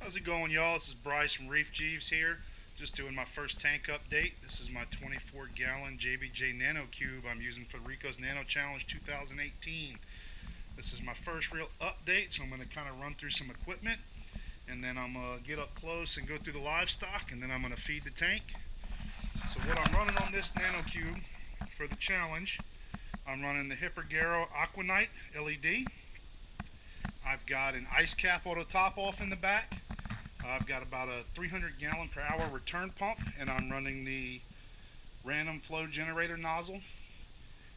How's it going, y'all? This is Bryce from Reef Jeeves here. Just doing my first tank update. This is my 24-gallon JBJ NanoCube I'm using for Rico's Nano Challenge 2018. This is my first real update, so I'm going to kind of run through some equipment, and then I'm going to get up close and go through the livestock, and then I'm going to feed the tank. So what I'm running on this NanoCube for the challenge, I'm running the Hipergaro AquaKnight LED. I've got an ice cap auto top off in the back. I've got about a 300 gallon per hour return pump, and I'm running the random flow generator nozzle.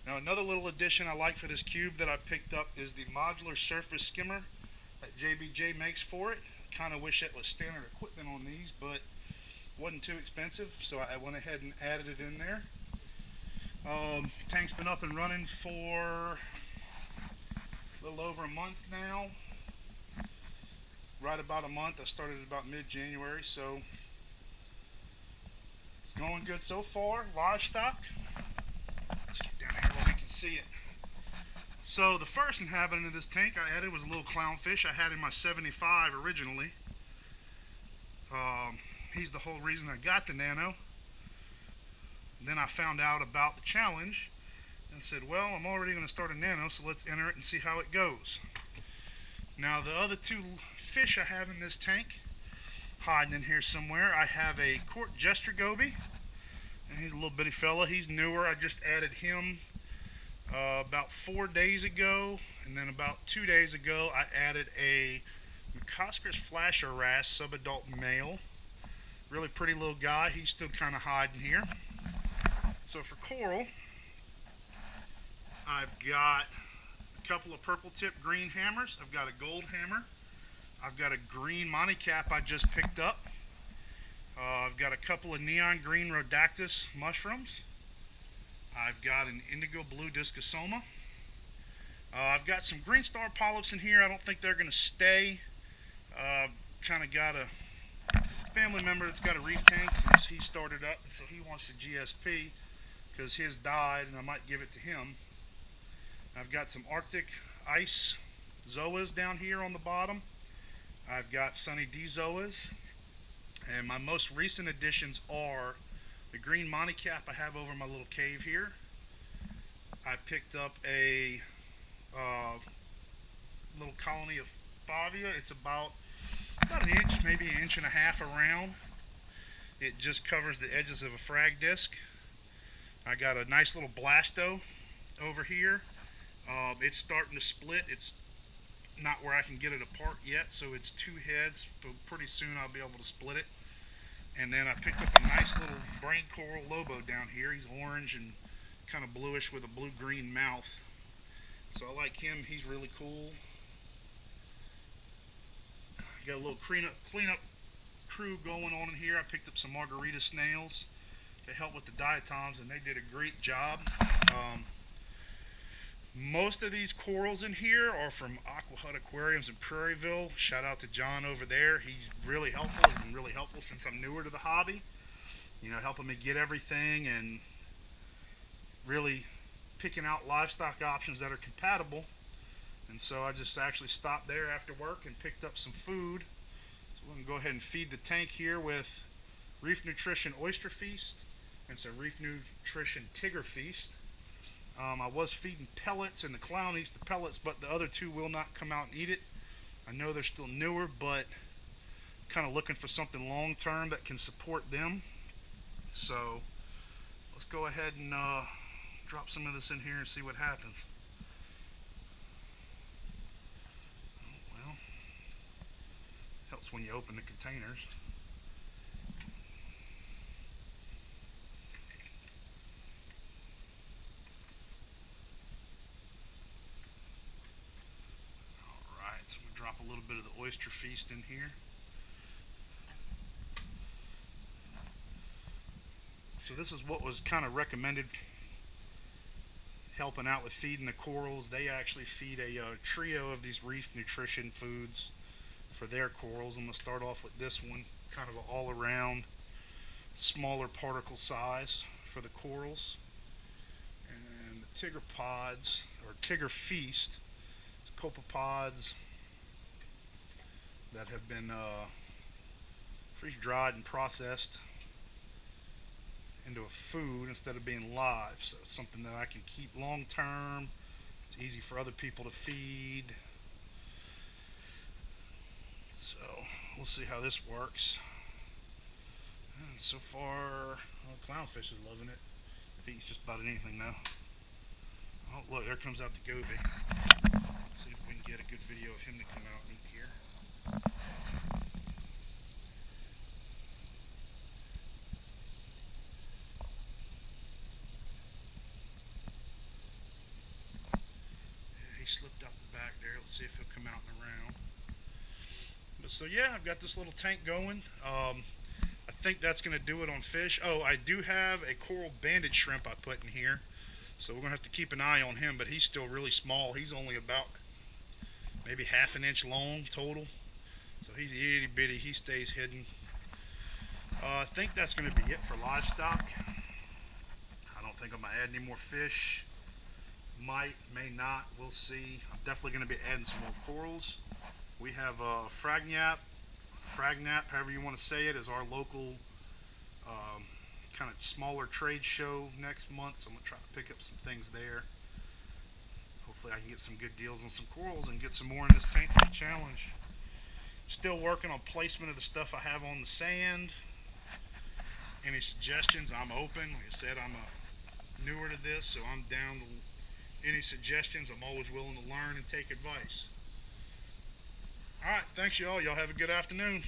Now another little addition I like for this cube that I picked up is the modular surface skimmer that JBJ makes for it. I kind of wish that was standard equipment on these, but it wasn't too expensive, so I went ahead and added it in there. Tank's been up and running for a little over a month now. Right about a month. I started about mid-January, so it's going good so far. Livestock. Let's get down here where we can see it. So the first inhabitant of this tank I added was a little clownfish I had in my 75 originally. He's the whole reason I got the Nano. Then I found out about the challenge and said, well, I'm already going to start a Nano, so let's enter it and see how it goes. Now the other two fish I have in this tank, hiding in here somewhere, I have a court jester goby, and he's a little bitty fella. He's newer. I just added him about 4 days ago, and then about 2 days ago I added a Mucoscus flasher wrasse subadult male. Really pretty little guy. He's still kind of hiding here. So for coral, I've got a couple of purple tip green hammers. I've got a gold hammer. I've got a green monicap I just picked up. I've got a couple of neon green rhodactis mushrooms. I've got an indigo blue discosoma. I've got some green star polyps in here. I don't think they're going to stay. Kind of got a family member that's got a reef tank. He started up, and so he wants the GSP because his died, and I might give it to him. I've got some Arctic ice zoas down here on the bottom. I've got Sunny D zoas, and my most recent additions are the green monicap I have over my little cave here. I picked up a little colony of Favia. It's about an inch, maybe an inch and a half around. It just covers the edges of a frag disc. I got a nice little blasto over here. It's starting to split. It's not where I can get it apart yet, so it's two heads, but pretty soon I'll be able to split it. And then I picked up a nice little brain coral lobo down here. He's orange and kind of bluish with a blue-green mouth. So I like him. He's really cool. Got a little cleanup crew going on in here. I picked up some margarita snails to help with the diatoms, and they did a great job. Most of these corals in here are from Aqua Aquariums in Prairieville. Shout out to John over there. He's really helpful. He's been really helpful since I'm newer to the hobby. You know, helping me get everything and really picking out livestock options that are compatible. And so I just actually stopped there after work and picked up some food. So we're going to go ahead and feed the tank here with Reef Nutrition Oyster Feast and some Reef Nutrition Tigger Feast. I was feeding pellets, and the clown eats the pellets, but the other two will not come out and eat it. I know they're still newer, but kind of looking for something long term that can support them. So let's go ahead and drop some of this in here and see what happens. Well, helps when you open the containers. So we drop a little bit of the oyster feast in here. So this is what was kind of recommended helping out with feeding the corals. They actually feed a trio of these reef nutrition foods for their corals. I'm going to start off with this one, kind of an all-around smaller particle size for the corals. And the Tigger pods, or Tigger feast, it's copepods that have been freeze-dried and processed into a food instead of being live. So it's something that I can keep long term. It's easy for other people to feed. So we'll see how this works. And so far, well, clownfish is loving it. He eats just about anything now. Oh look, there comes out the goby. Let's see if we can get a good video of him to come out and eat here. Yeah, he slipped out the back there. Let's see if he'll come out and around. But so yeah, I've got this little tank going. I think that's going to do it on fish. Oh, I do have a coral banded shrimp I put in here. So we're going to have to keep an eye on him, but he's still really small. He's only about maybe half an inch long total. So he's itty bitty. He stays hidden. I think that's going to be it for livestock. I don't think I'm going to add any more fish. Might, may not. We'll see. I'm definitely going to be adding some more corals. We have Fragnap, however you want to say it, is our local kind of smaller trade show next month, so I'm going to try to pick up some things there. Hopefully I can get some good deals on some corals and get some more in this tank for the challenge. Still working on placement of the stuff I have on the sand. Any suggestions, I'm open. Like I said, I'm newer to this, so I'm down to any suggestions. I'm always willing to learn and take advice. Alright, thanks y'all. Y'all have a good afternoon.